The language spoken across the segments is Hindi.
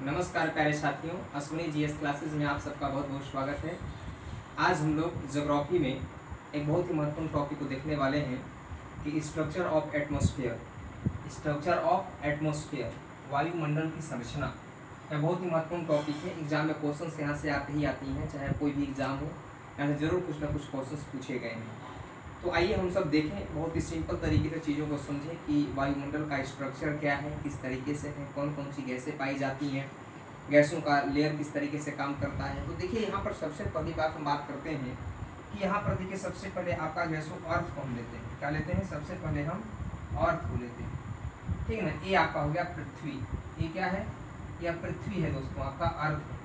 नमस्कार प्यारे साथियों, अश्विनी जीएस क्लासेस में आप सबका बहुत बहुत स्वागत है। आज हम लोग ज्योग्राफी में एक बहुत ही महत्वपूर्ण टॉपिक को देखने वाले हैं कि structure of atmosphere. Structure of atmosphere, वायुमंडल की संरचना, यह बहुत ही महत्वपूर्ण टॉपिक है। एग्जाम में क्वेश्चन यहाँ से आते ही आती हैं, चाहे कोई भी एग्जाम हो, यहाँ से जरूर कुछ ना कुछ क्वेश्चन पूछे गए हैं। तो आइए हम सब देखें, बहुत ही सिंपल तरीके से चीज़ों को समझें कि वायुमंडल का स्ट्रक्चर क्या है, किस तरीके से है, कौन कौन सी गैसें पाई जाती हैं, गैसों का लेयर किस तरीके से काम करता है। तो देखिए यहाँ पर सबसे पहली बात हम बात करते हैं कि यहाँ पर देखिए सबसे पहले आपका जो है सो अर्थ को हम लेते हैं। क्या लेते हैं? सबसे पहले हम अर्थ को लेते हैं, ठीक है ना। ये आपका हो गया पृथ्वी। ये क्या है? यह पृथ्वी है दोस्तों, आपका अर्थ है।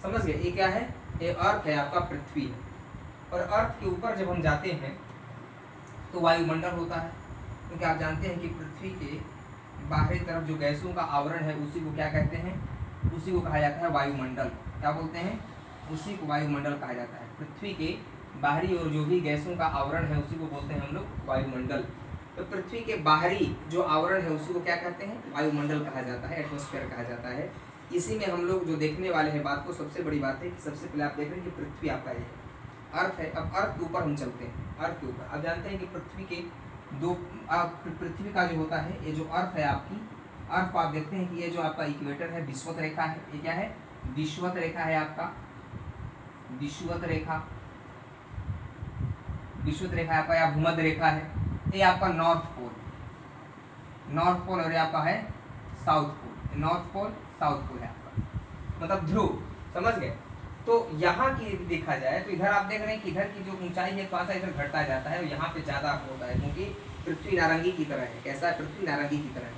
समझ गए? ये क्या है? ये अर्थ है, आपका पृथ्वी है। और अर्थ के ऊपर जब हम जाते हैं तो वायुमंडल होता है, क्योंकि आप जानते हैं कि पृथ्वी के बाहरी तरफ जो गैसों का आवरण है उसी को क्या कहते हैं? उसी को कहा जाता है वायुमंडल। क्या बोलते हैं? उसी को वायुमंडल कहा जाता है। पृथ्वी के बाहरी और जो भी गैसों का आवरण है उसी को बोलते हैं हम लोग वायुमंडल। तो पृथ्वी के बाहरी जो आवरण है उसी को क्या कहते हैं? वायुमंडल कहा जाता है, एटमॉस्फेयर कहा जाता है। इसी में हम लोग जो देखने वाले हैं बात को, सबसे बड़ी बात है कि सबसे पहले आप देख रहे हैं कि पृथ्वी आपका ये अर्थ है। अब अर्थ के ऊपर हम चलते हैं। अर्थ के ऊपर आप जानते हैं कि पृथ्वी के दो, पृथ्वी का जो होता है, ये जो अर्थ है आपकी, अर्थ को आप देखते हैं कि ये जो आपका इक्वेटर है, विषुवत रेखा है। ये क्या है? विषुवत रेखा है आपका, विषुवत रेखा, विषुवत रेखा आपका या भूमध्य रेखा है। ये आपका नॉर्थ पोल, नॉर्थ पोल, और ये आपका है south pole. North pole, south pole है आपका, मतलब ध्रुव। समझ गए? तो यहाँ की यदि देखा जाए तो इधर आप देख रहे हैं कि इधर की जो ऊंचाई है थोड़ा सा इधर घटता जाता है और यहाँ पे ज्यादा होता है, क्योंकि पृथ्वी नारंगी की तरह है। कैसा है? पृथ्वी नारंगी की तरह है।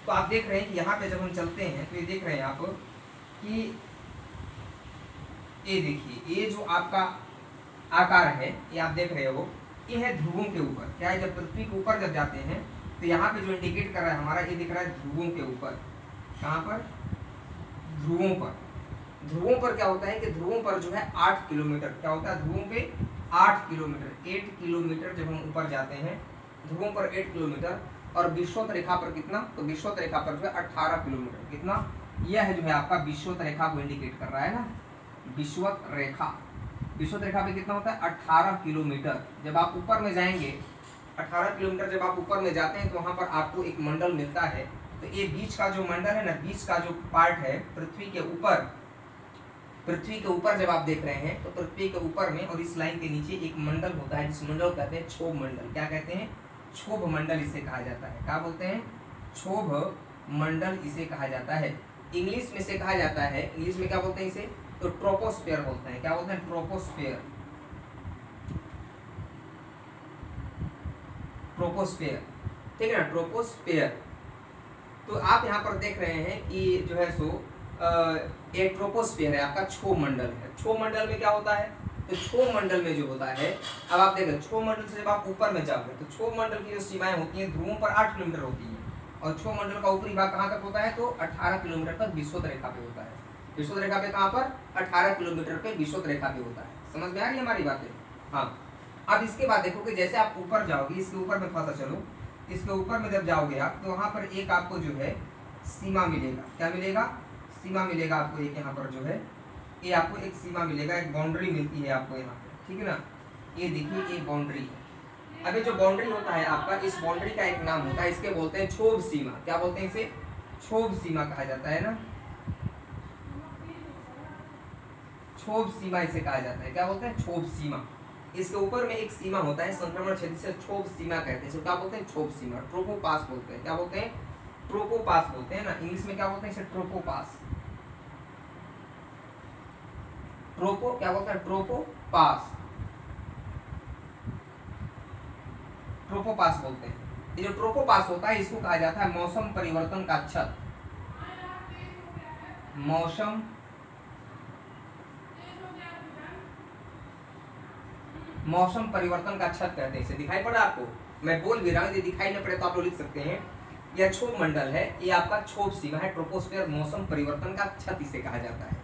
तो आप देख रहे हैं कि यहाँ पे जब हम चलते हैं तो ये देख रहे हैं आप कि ये देखिए, ये जो आपका आकार है, ये आप देख रहे हो, ये है ध्रुवों के ऊपर। क्या है? जब पृथ्वी के ऊपर जब जाते हैं तो यहाँ पे जो इंडिकेट कर रहा है हमारा, ये दिख रहा है ध्रुवों के ऊपर। कहाँ पर? ध्रुवों पर। ध्रुवों पर क्या होता है कि ध्रुवों पर जो है 8 किलोमीटर, क्या होता है? ध्रुवों पे 8 किलोमीटर, 8 किलोमीटर जब हम ऊपर जाते हैं ध्रुवों पर 8 किलोमीटर। और विषुवत रेखा पर कितना? तो विषुवत रेखा पर जो है 18 किलोमीटर। कितना? यह है जो है आपका विषुवत रेखा को इंडिकेट कर रहा है ना, विषुवत रेखा। विषुवत रेखा पे कितना होता है? 18 किलोमीटर। जब आप ऊपर में जाएंगे, 18 किलोमीटर जब आप ऊपर में जाते हैं तो वहाँ पर आपको एक मंडल मिलता है। तो ये बीच का जो मंडल है ना, बीच का जो पार्ट है पृथ्वी के ऊपर, पृथ्वी के ऊपर जब आप देख रहे हैं तो पृथ्वी के ऊपर में और इस लाइन के नीचे एक मंडल होता है, जिस मंडल को कहते हैं क्षोभ मंडल। क्या कहते हैं? क्षोभ मंडल इसे कहा जाता है। क्या बोलते हैं? क्षोभ मंडल इसे कहा जाता है। इंग्लिश में से कहा जाता है, इंग्लिश में क्या बोलते हैं इसे? तो ट्रोपोस्फेयर बोलते हैं। क्या बोलते हैं? ट्रोपोस्फेयर, ट्रोपोस्फेयर, ठीक है ना, ट्रोपोस्फेयर। तो आप यहाँ पर देख रहे हैं कि जो है सो एक ट्रोपोस्फेयर है आपका, क्षोभ मंडल है। क्षोभ मंडल में क्या होता है? तो क्षोभ मंडल में जो होता है, अब आप देखें क्षोभ मंडल से जब आप ऊपर में जाओगे तो क्षोभ मंडल की जो सीमाएं होती हैं ध्रुवों पर 8 किलोमीटर होती हैं, और क्षोभ मंडल का ऊपरी भाग कहाँ तक होता है? तो 18 किलोमीटर तक विषुवत रेखा पे होता है। विषुवत रेखा पे कहाँ पर? 18 किलोमीटर पे विषुवत रेखा पे होता है। समझ में आ रही है हमारी बातें? हाँ। अब इसके बाद देखो कि जैसे आप ऊपर जाओगे, इसके ऊपर में थोड़ा सा चलो, इसके ऊपर में जब जाओगे आप तो वहाँ पर एक आपको जो है सीमा मिलेगा। क्या मिलेगा? सीमा मिलेगा आपको। एक यहाँ पर जो है ये आपको एक सीमा मिलेगा, एक बाउंड्री मिलती है आपको यहाँ पे, ठीक है ना। ये देखिए, ये बाउंड्री है। अब ये जो बाउंड्री होता है आपका, इस बाउंड्री का एक नाम होता है, इसके बोलते हैं क्षोभ सीमा। क्या बोलते हैं इसे? क्षोभ सीमा कहा जाता है ना, क्षोभ सीमा इसे कहा जाता है। क्या बोलते हैं? क्षोभ सीमा। इसके ऊपर में एक सीमा होता है, संक्रमण क्षेत्र से क्षोभ सीमा कहते हैं। क्या बोलते हैं? क्षोभ सीमा, ट्रोपोपास बोलते हैं। क्या बोलते हैं? ट्रोपोपास बोलते हैं ना। इंग्लिश में क्या बोलते हैं इसे? ट्रोपोपास। ट्रोपो क्या बोलते हैं? ट्रोपोपास, ट्रोपोपास बोलते हैं। ये जो ट्रोपोपास होता है इसको कहा जाता है मौसम परिवर्तन का छत। मौसम परिवर्तन का छत कहते हैं इसे। दिखाई पड़ा आपको? मैं बोल भी रहा हूँ, यदि दिखाई न पड़े तो आप लोग लिख सकते हैं। यह क्षोभ मंडल है, ये आपका क्षोभ सीमा है, ट्रोपोस्फेयर, मौसम परिवर्तन का छत इसे कहा जाता है।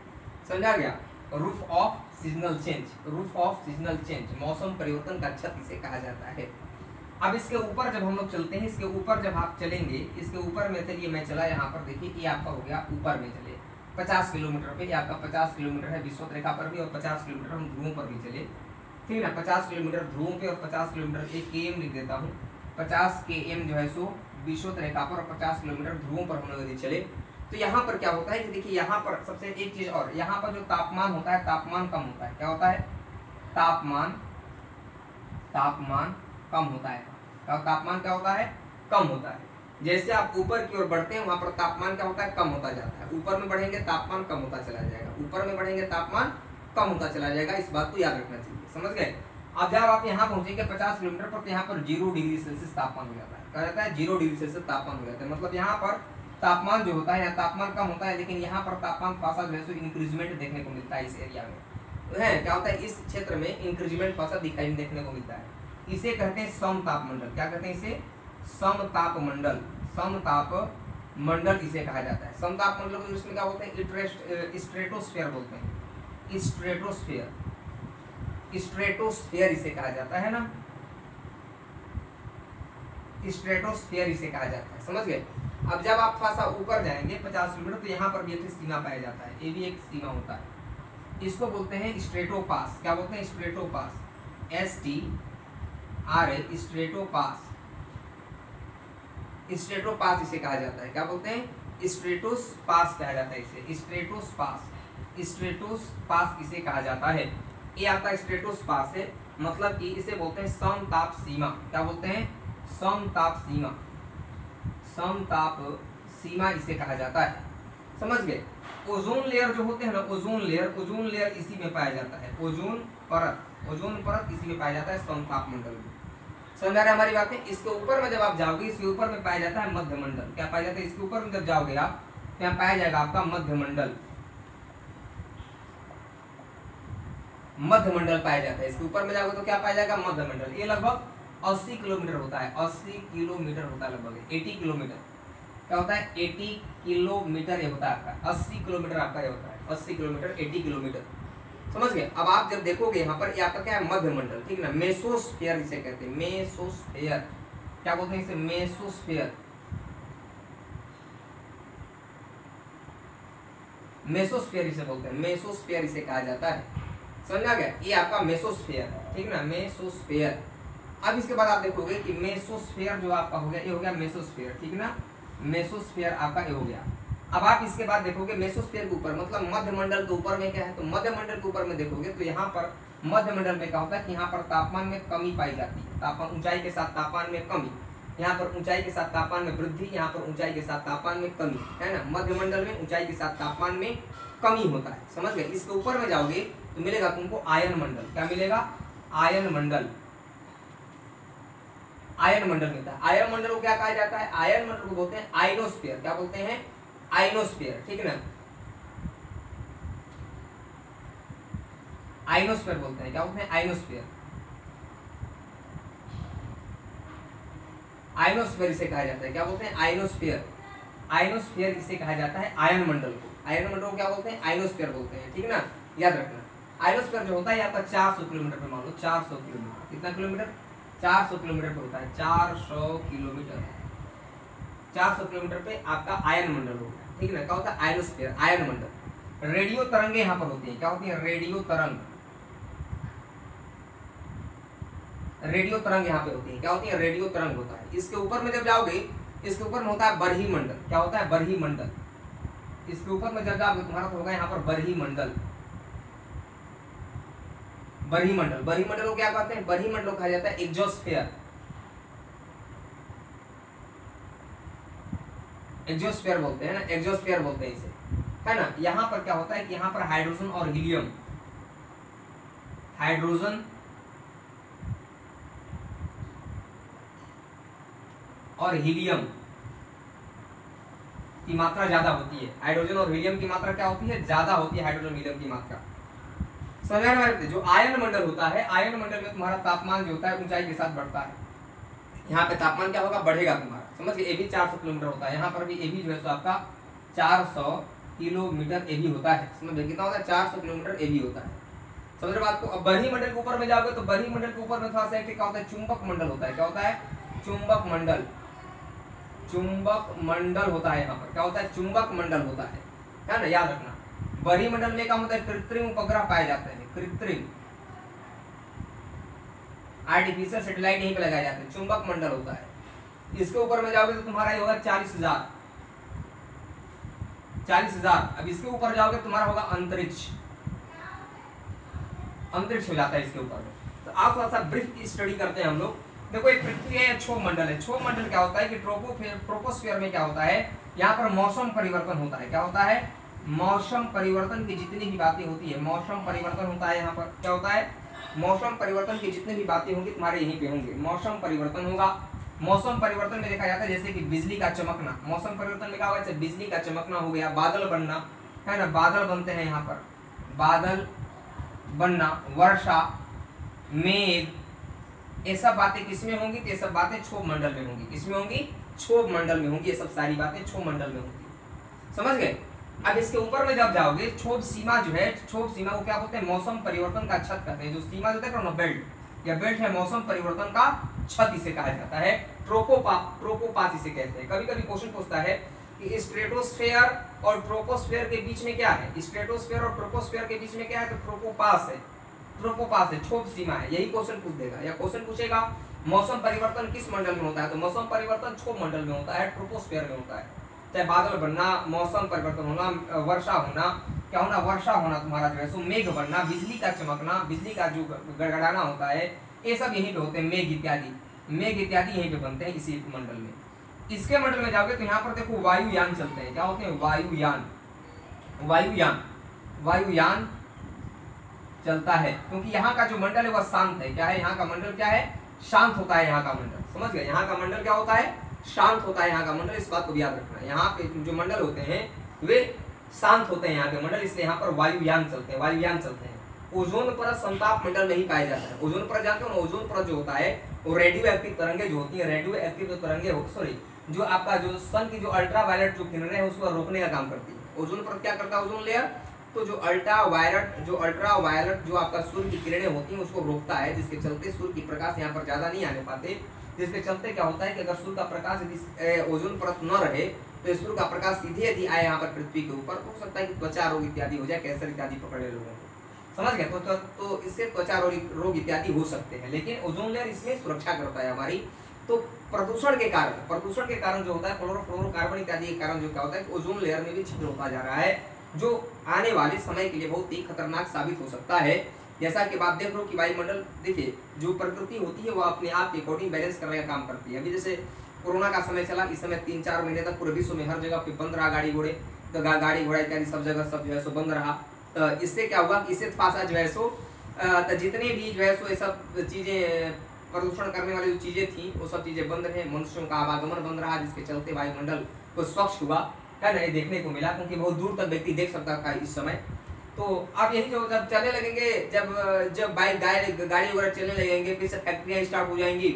समझा गया? Roof of seasonal change, roof of seasonal change, मौसम परिवर्तन का छत इसे कहा जाता है। अब इसके ऊपर जब हम लोग चलते हैं, इसके ऊपर जब आप चलेंगे, इसके ऊपर में चलिए मैं चला यहाँ पर, देखिए ये आपका हो गया ऊपर में चले 50 किलोमीटर पे, ये आपका 50 किलोमीटर है विषुवत रेखा पर भी, और 50 किलोमीटर हम ध्रुवों पर भी चले, ठीक है ना। 50 किलोमीटर ध्रुवों पे और 50 किलोमीटर पे km लिख देता हूँ। 50 km जो है सो विषुवत रेखा पर और 50 किलोमीटर ध्रुवों पर हम लोग यदि चले, तो यहाँ पर क्या होता है कि देखिए यहाँ पर सबसे एक चीज और, यहाँ पर जो तापमान होता है, तापमान कम होता है। क्या होता है? तापमान कम होता है। तापमान क्या होता है? कम होता है। जैसे आप ऊपर की ओर बढ़ते हैं वहां पर तापमान क्या होता है? कम होता जाता है। ऊपर में बढ़ेंगे तापमान कम होता चला जाएगा, ऊपर में बढ़ेंगे तापमान कम होता चला जाएगा। इस बात को याद रखना चाहिए, समझ गए। अब जब आप यहाँ पहुंचेंगे 50 किलोमीटर पर, तो यहाँ पर 0 डिग्री सेल्सियस तापमान हो जाता है। क्या रहता है? 0 डिग्री सेल्सियस तापमान हो जाता है। मतलब यहाँ पर तापमान जो होता है, यहाँ तापमान कम होता है, लेकिन यहाँ पर तापमान खासा जो है इंक्रीजमेंट देखने को मिलता है इस एरिया में। तो है क्या होता है, इस क्षेत्र में इंक्रीजमेंट खासा दिखाई देखने को मिलता है। इसे कहते हैं समतापमंडल। क्या कहते हैं इसे? समतापमंडल। समतापमंडल इसे कहा जाता है। समतापमंडल को इसमें क्या बोलते हैं? स्ट्रेटोस्फीयर बोलते हैं। स्ट्रेटोस्फीयर इसे कहा जाता है ना, स्ट्रेटोस्फीयर इसे कहा जाता है, समझ गए। अब जब आप थोड़ा सा ऊपर जाएंगे 50 किलोमीटर, तो यहाँ पर भी एक सीमा पाया जाता है, ये भी एक सीमा होता है। इसको बोलते हैं स्ट्रेटोपास। क्या बोलते हैं? स्ट्रेटोपास। STRA, स्ट्रेटोपास। स्ट्रेटोपास इसे कहा जाता है। क्या बोलते हैं? स्ट्रेटोपास कहा जाता है इसे, स्ट्रेटोपास इसे कहा जाता है। ये आपका स्ट्रेटोपास है, मतलब कि इसे बोलते हैं समताप सीमा। क्या बोलते हैं? समताप सीमा इसे कहा जाता है, समझ गए। ओजोन लेयर जो होते हैं ना, ओजोन लेयर इसी में पाया जाता है। ओजोन परत इसी में पाया जाता है, समताप मंडल में। समझ आ रहा है हमारी बातें। इसके ऊपर में जब आप जाओगे, इसके ऊपर में पाया जाता है मध्यमंडल। क्या पाया जाता है? इसके ऊपर में जब जाओगे आप, तो यहाँ पाया जाएगा आपका मध्यमंडल पाया जाता है। इसके ऊपर में जाओगे तो क्या पाया जाएगा? मध्यमंडल। ये लगभग 80 किलोमीटर होता है, 80 किलोमीटर होता है, लगभग 80 किलोमीटर। क्या होता है? 80 किलोमीटर ये होता है आपका, 80 किलोमीटर आपका ये होता है, 80 किलोमीटर, 80 किलोमीटर, समझ गए। अब आप जब देखोगे यहाँ पर, ये आपका क्या है? मध्यमंडल, ठीक है ना। मेसोस्फीयर इसे कहते हैं, मेसोस्फीयर। क्या बोलते हैं इसे? मेसोस्फीयर इसे बोलते हैं, मेसोस्फीयर इसे कहा जाता है, समझ आ गया। ये आपका मेसोस्फीयर, ठीक ना, मेसोस्फीयर। अब इसके बाद आप देखोगे कि मेसोस्फीयर जो आपका हो गया, ये हो गया मेसोस्फीयर, ठीक ना, मेसोस्फीयर आपका ये हो गया। अब आप इसके बाद देखोगे मेसोस्फीयर के ऊपर, मतलब मध्यमंडल के ऊपर में क्या है, तो मध्यमंडल के ऊपर में देखोगे तो यहाँ पर मध्यमंडल में क्या होता है कि यहाँ पर तापमान में कमी पाई जाती है। तापमान, ऊंचाई के साथ तापमान में कमी, यहाँ पर ऊंचाई के साथ तापमान में वृद्धि, यहाँ पर ऊंचाई के साथ तापमान में कमी, है ना। मध्यमंडल में ऊंचाई के साथ तापमान में कमी होता है, समझ गए। इसके ऊपर में जाओगे तो मिलेगा तुमको आयन मंडल। क्या मिलेगा? आयन मंडल मिलता है। आयन मंडल को क्या कहा जाता है? आयन मंडल को बोलते हैं आइनोस्फीयर। क्या बोलते हैं? आइनोस्फीयर, ठीक है ना, आइनोस्फीयर बोलते हैं। क्या बोलते हैं? आइनोस्फीयर इसे कहा जाता है। क्या बोलते हैं? आइनोस्फीयर इसे कहा जाता है आयन मंडल को। आयन मंडल को क्या बोलते हैं? आइनोस्फीयर बोलते हैं, ठीक है ना, याद रखना। आइनोस्फीयर जो होता है आपका 400 किलोमीटर पे, मान लो 400 किलोमीटर, कितना किलोमीटर? 400 किलोमीटर पे होता है, 400 किलोमीटर, 400 किलोमीटर पे आपका आयन मंडल हो गया, ठीक है ना। क्या होता है? आयनोस्फीयर, आयन मंडल। रेडियो तरंगे यहाँ पर होती है। क्या होती है? रेडियो तरंग यहाँ पे होती है। क्या होती है? रेडियो तरंग होता है। इसके ऊपर में जब जाओगे, इसके ऊपर में होता है बरही मंडल। क्या होता है? बरही मंडल। इसके ऊपर में जब जाओगे तुम्हारा तो होगा यहाँ पर बरही मंडल को क्या कहते हैं? बरही मंडल को कहा जाता है एग्जोस्फीयर बोलते हैं ना, एग्जोस्फीयर बोलते हैं इसे, है ना। यहाँ पर क्या होता है कि यहाँ पर हाइड्रोजन और हीलियम की मात्रा ज्यादा होती है। हाइड्रोजन और हीलियम की मात्रा क्या होती है? ज्यादा होती है, हाइड्रोजन हीलियम की मात्रा। समझ, जो आयन मंडल होता है, आयन मंडल में तुम्हारा तापमान जो होता है ऊंचाई के साथ बढ़ता है। यहाँ पे तापमान क्या होगा? बढ़ेगा तुम्हारा, समझ गए। ये भी 400 किलोमीटर होता है। यहाँ पर भी ये भी जो है सो आपका 400 किलोमीटर ये भी होता है, समझ गए। कितना होता है? 400 किलोमीटर ये भी होता है, समझ रहे बात को। अब बरही मंडल के ऊपर में जाओगे तो बरही मंडल के ऊपर में थोड़ा सा क्या होता है, चुंबक मंडल होता है। क्या होता है? चुंबक मंडल। चुंबक मंडल होता है यहाँ पर। क्या होता है? चुंबक मंडल होता है ना, याद रखना। बरही मंडल में क्या होता है, कृत्रिम उपग्रह पाए जाते हैं, कृत्रिम आर्टिफिशियल सैटेलाइट यहीं पे लगाए जाते हैं, चुंबक मंडल होता है। इसके ऊपर में जाओगे तो तुम्हारा ये होगा 40,000। 40,000। अब इसके ऊपर जाओगे तुम्हारा होगा अंतरिक्ष। अंतरिक्ष हो जाता है इसके ऊपर में। तो आप थोड़ा सा ब्रीफ स्टडी करते हैं हम लोग। देखो एक पृथ्वी है, क्षोभ मंडल है। क्षोभ मंडल क्या होता है कि ट्रोपोस्फीयर में क्या होता है, यहाँ पर मौसम परिवर्तन होता है। क्या होता है? मौसम परिवर्तन की जितनी भी बातें होती है, मौसम परिवर्तन होता है यहाँ पर। क्या होता है? मौसम परिवर्तन की जितनी भी बातें होंगी तुम्हारे यहीं पे होंगे। मौसम परिवर्तन होगा। मौसम परिवर्तन में देखा जाता है जैसे कि बिजली का चमकना। मौसम परिवर्तन में क्या होगा, जैसे बिजली का चमकना हो गया, बादल बनना है ना, बादल बनते हैं यहाँ पर, बादल बनना, वर्षा, मेघ, ये सब बातें किसमें होंगी? तो ये सब बातें क्षोभ मंडल में होंगी। किसमें होंगी? क्षोभ मंडल में होंगी। ये सब सारी बातें क्षोभ मंडल में होंगी। समझ गए? अब इसके ऊपर में जब जाओगे, क्षोभ सीमा जो है, क्षोभ सीमा को क्या बोलते हैं? मौसम परिवर्तन का छत कहते हैं। जो सीमा जो देख रहे हो ना, बेल्ट, या बेल्ट है मौसम परिवर्तन का छत इसे कहा जाता है। ट्रोपोपास इसे कहते हैं। कभी कभी क्वेश्चन पूछता है कि स्ट्रेटोस्फेयर और ट्रोपोस्फेयर के बीच में क्या है? स्ट्रेटोस्फेयर और ट्रोपोस्फेयर के बीच में क्या है? तो ट्रोपोपास है। ट्रोपोपास है, क्षोभ सीमा है। यही क्वेश्चन पूछ देगा। या क्वेश्चन पूछेगा मौसम परिवर्तन किस मंडल में होता है? तो मौसम परिवर्तन क्षोभ मंडल में होता है, ट्रोपोस्फेयर में होता है। चाहे बादल बनना, मौसम परिवर्तन होना, वर्षा होना, क्या होना, वर्षा होना तुम्हारा जो है सो, मेघ बनना, बिजली का चमकना, बिजली का जो गड़गड़ाना होता है, ये सब यहीं पे होते हैं। मेघ इत्यादि, मेघ इत्यादि यहीं पे बनते हैं इसी मंडल में। इसके मंडल में जाओगे तो यहाँ पर देखो वायुयान चलते हैं। क्या होते हैं? वायुयान। वायुयान, वायुयान चलता है, क्योंकि यहाँ का जो मंडल है वह शांत है। क्या है? यहाँ का मंडल क्या है? शांत होता है यहाँ का मंडल। समझ गए? यहाँ का मंडल क्या होता है? शांत होता है यहाँ का मंडल। इस बात को भी याद रखना है। यहाँ पे जो मंडल होते हैं वे शांत होते हैं यहाँ के मंडल, इसलिए यहाँ पर वायुयान चलते हैं। वायुयान चलते हैं। ओजोन परत समताप मंडल नहीं पाया जाता है। ओजोन परत जानते हो ना? ओजोन परत जो होता है वो रेडियो एक्टिव तरंगे जो होती है, रेडियो एक्टिव जो तरंगे जो आपका जो सन की जो अल्ट्रावायलेट जो किरणें हैं उसको रोकने का काम करती है। ओजोन परत क्या करता है? ओजोन लेयर तो जो अल्ट्रावायलेट जो आपका सूर्य की किरणें होती हैं उसको रोकता है, जिसके चलते सूर्य की प्रकाश यहाँ पर ज्यादा नहीं आने पाते। जिसके चलते क्या होता है कि अगर सूर्य का प्रकाश यदि ओजोन परत न रहे तो सूर्य का प्रकाश सीधे यदि आए यहाँ पर पृथ्वी के ऊपर तो हो सकता है कि त्वचा रोग इत्यादि हो जाए, कैंसर इत्यादि पकड़े लोगों को। समझ गए? तो इससे त्वचा रोग इत्यादि हो सकते हैं, लेकिन ओजोन लेयर इसमें सुरक्षा करता है हमारी। तो प्रदूषण के कारण जो होता है, क्लोरोफ्लोरोकार्बन इत्यादि के कारण जो क्या होता है कि ओजोन लेयर में भी छिद्र होता जा रहा है, जो आने वाले समय के लिए बहुत ही खतरनाक साबित हो सकता है। जैसा कि आप देख रहे हो कि वायुमंडल, देखिए जो प्रकृति होती है वो अपने आप के अकॉर्डिंग बैलेंस करने का काम करती है। अभी जैसे कोरोना का समय चला, इस समय 3-4 महीने तक पूरे विश्व में हर जगह पे बंद रहा गाड़ी घोड़े, तो गाड़ी घोड़ा इत्यादि सब जगह सब जो है सो बंद रहा। तो इससे क्या हुआ कि इससे थोड़ा जो है सो जितने भी जो है सो ये सब चीज़ें प्रदूषण करने वाली जो चीज़ें थी वो सब चीज़ें बंद रहे, मनुष्यों का आवागमन बंद रहा, जिसके चलते वायुमंडल को स्वच्छ हुआ है ना, ये देखने को मिला, क्योंकि बहुत दूर तक व्यक्ति देख सकता था इस समय। तो आप यही जो जब चलने लगेंगे, जब बाइक गाड़ी वगैरह चलने लगेंगे, फिर से फैक्ट्रियाँ स्टार्ट हो जाएंगी,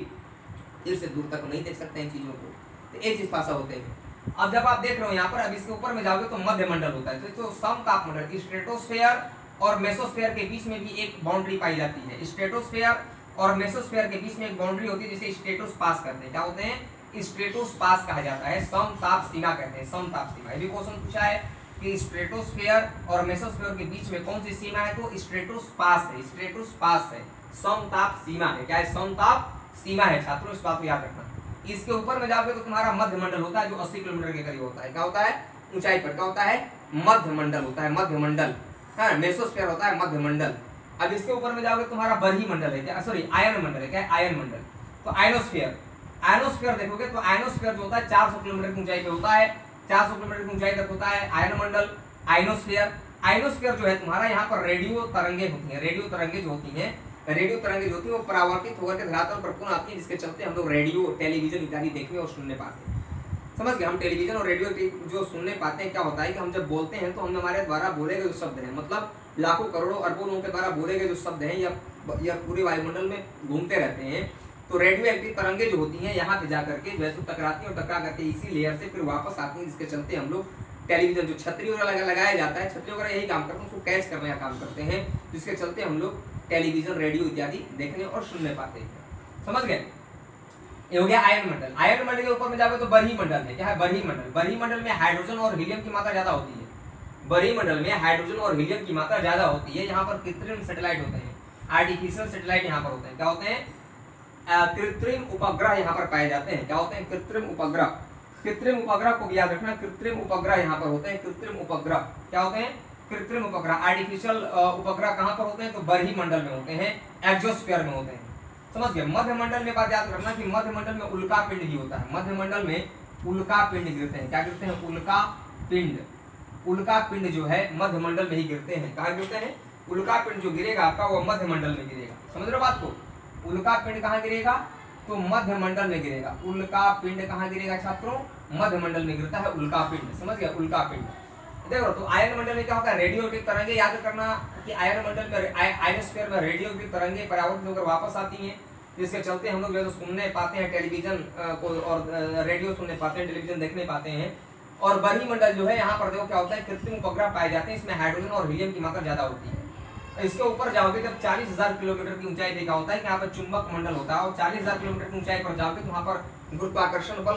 फिर से दूर तक नहीं देख सकते हैं चीज़ों को। तो ये चीज़ पासा होते हैं। अब जब आप देख रहे हो यहाँ पर, अब इसके ऊपर में जाओगे तो मध्य मंडल होता है। तो समताप मंडल, स्ट्रेटोस्फेयर और मेसोस्फेयर के बीच में भी एक बाउंड्री पाई जाती है। स्ट्रेटोस्फेयर और मेसोस्फेयर के बीच में एक बाउंड्री होती है जिसे स्ट्रेटोस्पास कहते हैं। क्या होते हैं? स्ट्रेटोस्पास कहा जाता है, समताप सीमा कहते हैं, समताप सीमा। ये भी क्वेश्चन पूछा है कि स्ट्रेटोस्फेयर और मेसोस्फेयर के बीच में कौन सी सीमा है? तो स्ट्रेटोस्पास है, स्ट्रेटोस्पास है, समताप सीमा है। क्या है? समताप सीमा है छात्रों, इस बात को याद रखना। इसके ऊपर में जाओगे तो तुम्हारा मध्य मंडल होता है, जो 80 किलोमीटर के करीब होता है। क्या होता है? ऊंचाई पर। क्या होता है? मध्य मंडल होता है, मध्य मंडल है। मेसोस्फेयर होता है मध्य मंडल। अब इसके ऊपर में जाओगे तुम्हारा बरही मंडल है, क्या सॉरी आयन मंडल है। क्या है? आयन मंडल। तो आयनोस्फेयर, आयनोस्फेयर देखोगे तो आयनोस्फेयर जो होता है 400 किलोमीटर की ऊंचाई पे होता है, 400 किलोमीटर की ऊंचाई तक होता है आयन मंडल, आयनोस्फेयर। आयनोस्फेयर जो है तुम्हारा यहाँ पर रेडियो तरंगे होती हैं, रेडियो तरंगे जो होती हैं, रेडियो तरंगे जो होती है वो परावर्तित होकर के धरातल पर पुनः आती है, जिसके चलते हम लोग रेडियो, टेलीविजन इत्यादि देखने और सुनने पाते हैं। समझ गए? हम टेलीविजन और रेडियो जो सुनने पाते हैं, क्या होता है कि हम जब बोलते हैं तो हम हमारे द्वारा बोले गए जो शब्द हैं, मतलब लाखों करोड़ों अरबों लोगों के द्वारा बोले गए जो शब्द हैं या पूरे वायुमंडल में घूमते रहते हैं, तो रेडियो एक्टिव तरंगे जो होती हैं यहाँ पे जाकर के जो है टकराती हैं और टकरा करके इसी लेयर से फिर वापस आती हैं, जिसके चलते हम लोग टेलीविजन जो छतरी वगैरह लगाया जाता है, छतरी वगैरह यही काम करते हैं, उसको कैच करने का काम करते हैं, जिसके चलते हम लोग टेलीविजन, रेडियो इत्यादि देखने और सुनने पाते हैं। समझ गए? ये हो गया आयन मंडल। आयन मंडल के ऊपर में जाओगे तो बरही मंडल है। क्या है? बरही मंडल। बरही मंडल में हाइड्रोजन और हीलियम की मात्रा ज्यादा होती है। बरही मंडल में हाइड्रोजन और हीलियम की मात्रा ज्यादा होती है। यहाँ पर कृत्रिम सैटेलाइट होते हैं, आर्टिफिशियल सैटेलाइट यहाँ पर होते हैं। क्या होते हैं? कृत्रिम उपग्रह यहाँ पर पाए जाते हैं। क्या होते हैं? कृत्रिम उपग्रह। कृत्रिम उपग्रह को याद रखना, कृत्रिम उपग्रह यहाँ पर होते हैं। कृत्रिम उपग्रह क्या होते हैं? कृत्रिम उपग्रह। आर्टिफिशियल उपग्रह कहाँ पर होते हैं? तो बरही मंडल में होते हैं, एक्सोस्फीयर में होते हैं। समझ गए? मध्य मंडल में बात याद रखना कि मध्य मंडल में उल्का पिंड भी होता है। मध्य मंडल में उल्का पिंड गिरते हैं। क्या गिरते हैं? उल्का पिंड। उल्का पिंड जो है मध्य मंडल में ही गिरते हैं। कहाँ गिरते हैं? उल्का पिंड जो गिरेगा आपका वो मध्य मंडल में गिरेगा। समझ रहे हो बात को? उल्का पिंड कहाँ गिरेगा? तो मध्य मंडल में गिरेगा। उल्का पिंड कहाँ गिरेगा छात्रों? मध्य मंडल में गिरता है उल्का पिंड। समझ गया? उल्का पिंड। देखो तो आयन मंडल में क्या होता है? रेडियोएक्टिव तरंगे। याद करना कि आयन मंडल में, आयनोस्फीयर में रेडियोएक्टिव तरंगे पर्यावरण होकर वापस आती हैं, जिसके चलते हम लोग जो सुनने पाते हैं टेलीविजन को, और रेडियो सुनने पाते हैं, टेलीविजन देखने पाते हैं। और बरही मंडल जो है यहाँ पर देखो क्या होता है? कृत्रिम उपग्रह पाए जाते हैं, इसमें हाइड्रोजन और हीलियम की मात्रा ज्यादा होती है। इसके ऊपर जाओगे जब 40,000 किलोमीटर की ऊंचाई पे क्या होता है कि यहाँ पर चुंबक मंडल होता है, और 40,000 किलोमीटर की ऊंचाई पर जाओगे तो वहाँ पर गुरुत्वाकर्षण बल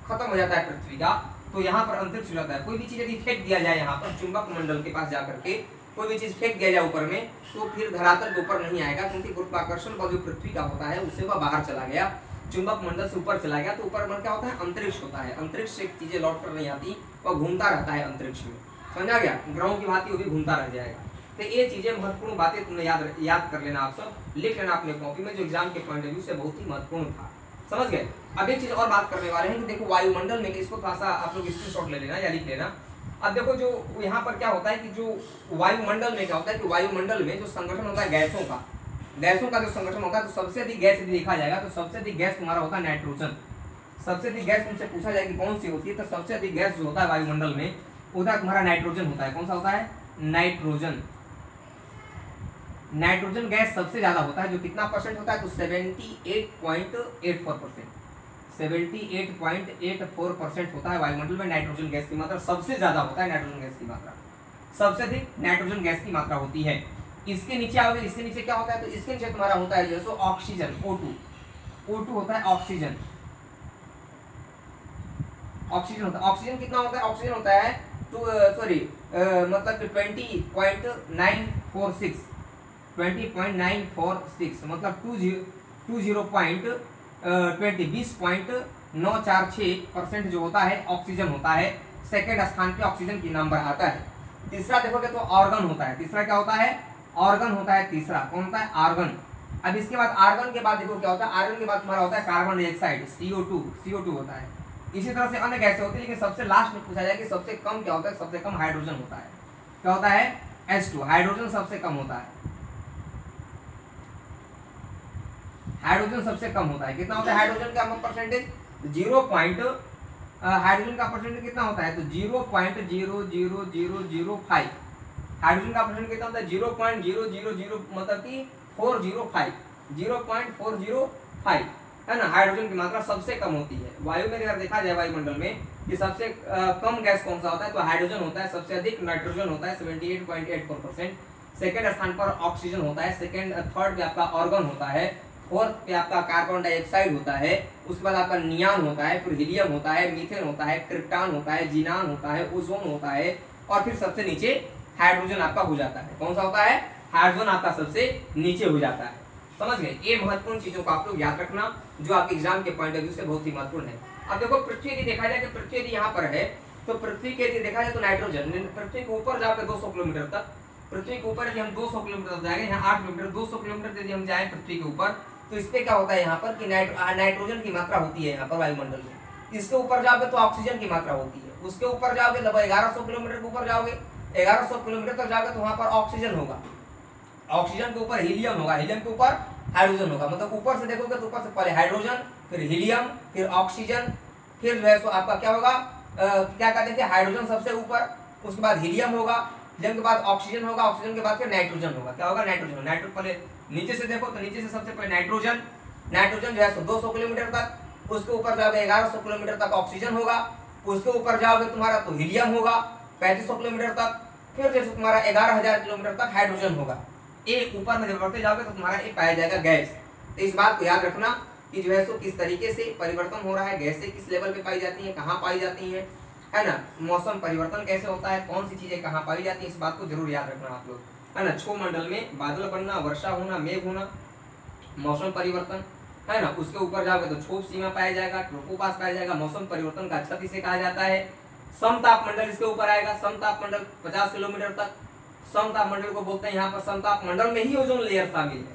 खत्म हो जाता है पृथ्वी का, तो यहाँ पर अंतरिक्ष हो जाता है। कोई भी चीज यदि फेंक दिया जाए यहाँ पर चुंबक मंडल के पास जाकर के, कोई भी चीज फेंक दिया जाए ऊपर में, तो फिर धरातल के ऊपर नहीं आएगा, क्योंकि गुरुत्वाकर्षण बल जो पृथ्वी का होता है उससे वह बाहर चला गया, चुंबक मंडल से ऊपर चला गया, तो ऊपर में क्या होता है? अंतरिक्ष होता है। अंतरिक्ष से चीजें लौट कर नहीं आती, वह घूमता रहता है अंतरिक्ष में। समझा गया? ग्रहों की भांति वो भी घूमता रह जाएगा। तो ये चीजें महत्वपूर्ण बातें तुमने याद कर लेना, आप सब लिख लेना अपने कॉपी में, जो एग्जाम के पॉइंट ऑफ व्यू से बहुत ही महत्वपूर्ण था। समझ गए? अब एक चीज और बात करने वाले हैं कि देखो वायुमंडल में, इसको थोड़ा सा आप लोग स्क्रीनशॉट ले लेना या लिख लेना। अब देखो जो यहाँ पर क्या होता है कि जो वायुमंडल में क्या होता है कि वायुमंडल में जो संगठन होता है गैसों का जो संगठन होता है, तो सबसे अधिक गैस यदि देखा जाएगा तो सबसे अधिक गैस तुम्हारा होता है नाइट्रोजन। सबसे अधिक गैस तुमसे पूछा जाए कि कौन सी होती है, तो सबसे अधिक गैस जो होता है वायुमंडल में उधर तुम्हारा नाइट्रोजन होता है। कौन सा होता है? नाइट्रोजन। नाइट्रोजन गैस सबसे ज्यादा होता है, जो कितना परसेंट होता है? तो 78.84%। 78.84% होता है वायुमंडल में नाइट्रोजन गैस की मात्रा, सबसे ज्यादा होता है नाइट्रोजन गैस की मात्रा, सबसे अधिक नाइट्रोजन गैस की मात्रा होती है। इसके नीचे आओगे, इसके नीचे क्या होता है? तो इसके नीचे तुम्हारा होता है जैसे ऑक्सीजन, O2 होता है ऑक्सीजन। ऑक्सीजन होता है, ऑक्सीजन कितना होता है? ऑक्सीजन होता है मतलब 20.946 मतलब 20.946% जो होता है ऑक्सीजन होता है। सेकेंड स्थान पे ऑक्सीजन की नंबर आता है। तीसरा देखोगे तो ऑर्गन होता है। तीसरा क्या होता है? ऑर्गन होता है तीसरा। कौन होता है? आर्गन। अब इसके बाद आर्गन के बाद देखो क्या होता है? आर्गन के बाद तुम्हारा होता है कार्बन डाइऑक्साइड, CO2 होता है। इसी तरह से अन्य गैसें होती है, लेकिन सबसे लास्ट में पूछा जाए कि सबसे कम क्या होता है? सबसे कम हाइड्रोजन होता है। क्या होता है? H2। हाइड्रोजन सबसे कम होता है। हाइड्रोजन सबसे कम होता है। कितना होता है हाइड्रोजन का परसेंटेज? हाइड्रोजन का परसेंटेज कितना होता है? तो 0.00005। हाइड्रोजन का परसेंटेज कितना होता है? 0.000 मतलब कि 405, 0.405 है ना। हाइड्रोजन की मात्रा सबसे कम होती है वायु में। अगर देखा जाए वायुमंडल में कि सबसे कम गैस कौन सा होता है, तो हाइड्रोजन होता है। सबसे अधिक नाइट्रोजन होता है 78.84%। सेकेंड स्थान पर ऑक्सीजन होता है। थर्ड पे आपका ऑर्गन होता है। फोर्थ पे आपका कार्बन डाइऑक्साइड होता है। उसके बाद आपका नियान होता है, फिर हीलियम होता है, मीथेन होता है, क्रिप्टॉन होता है, जीनान होता है, ओजोन होता है, और फिर सबसे नीचे हाइड्रोजन आपका हो जाता है। कौन सा होता है? हाइड्रोजन आपका सबसे नीचे हो जाता है। समझ गए? ये महत्वपूर्ण चीजों को आप लोग याद रखना, जो आपके एग्जाम के पॉइंट ऑफ व्यू से बहुत ही महत्वपूर्ण है। अब देखो पृथ्वी यदि देखा जाए कि पृथ्वी यदि यहाँ पर है, तो पृथ्वी के यदि देखा जाए तो नाइट्रोजन, पृथ्वी के ऊपर जाकर 200 किलोमीटर तक, पृथ्वी के ऊपर यदि हम 200 किलोमीटर तक जाएंगे, यहाँ 8 किलोमीटर, 200 किलोमीटर यदि हम जाए पृथ्वी के ऊपर, तो इस पे क्या होता है यहाँ पर कि नाइट्रोजन की मात्रा होती है यहाँ पर वायुमंडल में। इसके ऊपर जाओगे तो ऑक्सीजन की मात्रा होती है। उसके ऊपर जाओगे लगभग 1100 किलोमीटर के ऊपर जाओगे, 1100 किलोमीटर तक जाओगे तो वहाँ पर ऑक्सीजन होगा। ऑक्सीजन के ऊपर हीलियम होगा, हीलियम के ऊपर हाइड्रोजन होगा। मतलब ऊपर से देखोगे तो ऊपर से पहले हाइड्रोजन, फिर हीलियम, फिर ऑक्सीजन, फिर जो है सो आपका क्या होगा, क्या कहते थे, हाइड्रोजन सबसे ऊपर, उसके बाद हीलियम होगा, हीलियम के बाद ऑक्सीजन होगा, ऑक्सीजन के बाद फिर नाइट्रोजन होगा। क्या होगा? नाइट्रोजन। नाइट्रोजन पहले नीचे से देखो तो नीचे से सबसे पहले नाइट्रोजन जो है 200 किलोमीटर तक, उसके ऊपर जाओगे 1100 किलोमीटर तक ऑक्सीजन होगा, उसके ऊपर जाओगे तुम्हारा तो हीलियम होगा 3500 किलोमीटर तक। फिर जैसे तुम्हारा 11,000 किलोमीटर तक हाइड्रोजन होगा। ए ऊपर में जब बढ़ते जाओगे तो तुम्हारा ए पाया जाएगा गैस। तो इस बात को याद रखना कि जो है सो किस तरीके से परिवर्तन हो रहा है, गैसें किस लेवल पे पाई जाती हैं, कहाँ पाई जाती हैं, है ना। मौसम परिवर्तन कैसे होता है, कौन सी चीजें कहाँ पाई जाती हैं, इस बात को जरूर याद रखना आप लोग, है ना। क्षोभ मंडल में बादल बनना, वर्षा होना, मेघ होना, मौसम परिवर्तन, है ना। उसके ऊपर जाओगे तो क्षोभ सीमा पाया जाएगा, ट्रोपोपास पाया जाएगा। मौसम परिवर्तन का छत इसे कहा जाता है। समतापमंडल इसके ऊपर आएगा। समतापमंडल 50 किलोमीटर तक। समतापमंडल को बोलते हैं, यहाँ पर समतापमंडल में ही ओजोन लेयर शामिल है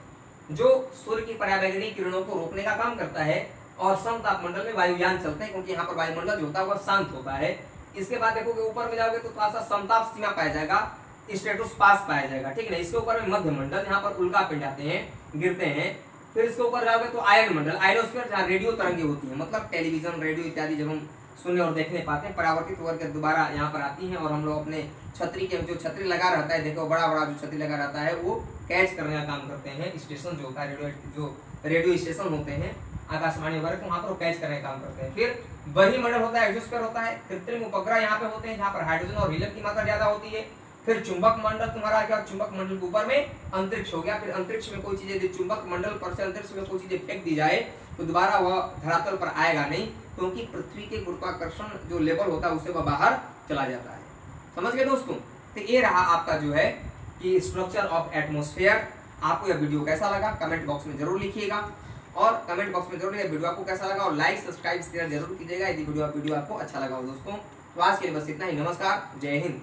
जो सूर्य की पराबैंगनी किरणों को रोकने का काम करता है। और समतापमंडल में वायुयान चलते हैं क्योंकि यहाँ पर वायुमंडल जो होता है वह शांत होता है। इसके बाद देखोगे ऊपर में जाओगे तो थोड़ा सा समताप सीमा पाया जाएगा, स्ट्रेटोस्पास पाया जाएगा, ठीक है ना। इसके ऊपर में मध्य मंडल, यहाँ पर उल्का पिंड आते हैं, गिरते हैं। फिर इसके ऊपर जाओगे तो आयन मंडल, आयनोस्फीयर, जहाँ रेडियो तरंगे होती हैं, मतलब टेलीविजन, रेडियो इत्यादि जब हम सुनने और देखने पाते हैं, परावर्तित होकर दोबारा यहाँ पर आती हैं और हम लोग अपने छतरी के जो छतरी लगा रहता है, देखो बड़ा बड़ा जो छतरी लगा रहता है वो कैच करने का काम करते हैं। स्टेशन जो होता है रेडियो स्टेशन होते हैं, आकाशवाणी वगैरह, तो वहाँ पर कैच करने का काम करते हैं। फिर बहिर्मंडल होता है, एक्सोस्फीयर होता है। कृत्रिम उपग्रह यहाँ पे होते हैं जहाँ पर हाइड्रोजन और हीलियम की मात्रा ज्यादा होती है। फिर चुंबक मंडल तुम्हारा आ गया, चुंबक मंडल के ऊपर में अंतरिक्ष हो गया। फिर अंतरिक्ष में कोई चीजें, यदि चुंबक मंडल पर से अंतरिक्ष में कोई चीजें फेंक दी जाए तो दोबारा वह धरातल पर आएगा नहीं, क्योंकि पृथ्वी के गुरुत्वाकर्षण जो लेवल होता है उससे वह बाहर चला जाता है। समझ गए दोस्तों। तो ये रहा आपका जो है कि स्ट्रक्चर ऑफ एटमॉस्फेयर। आपको यह वीडियो कैसा लगा कमेंट बॉक्स में जरूर लिखिएगा, और कमेंट बॉक्स में जरूर वीडियो आपको कैसा लगा, और लाइक सब्सक्राइब शेयर जरूर कीजिएगा यदि वीडियो आपको अच्छा लगा हो दोस्तों। तो आज के लिए बस इतना ही। नमस्कार, जय हिंद।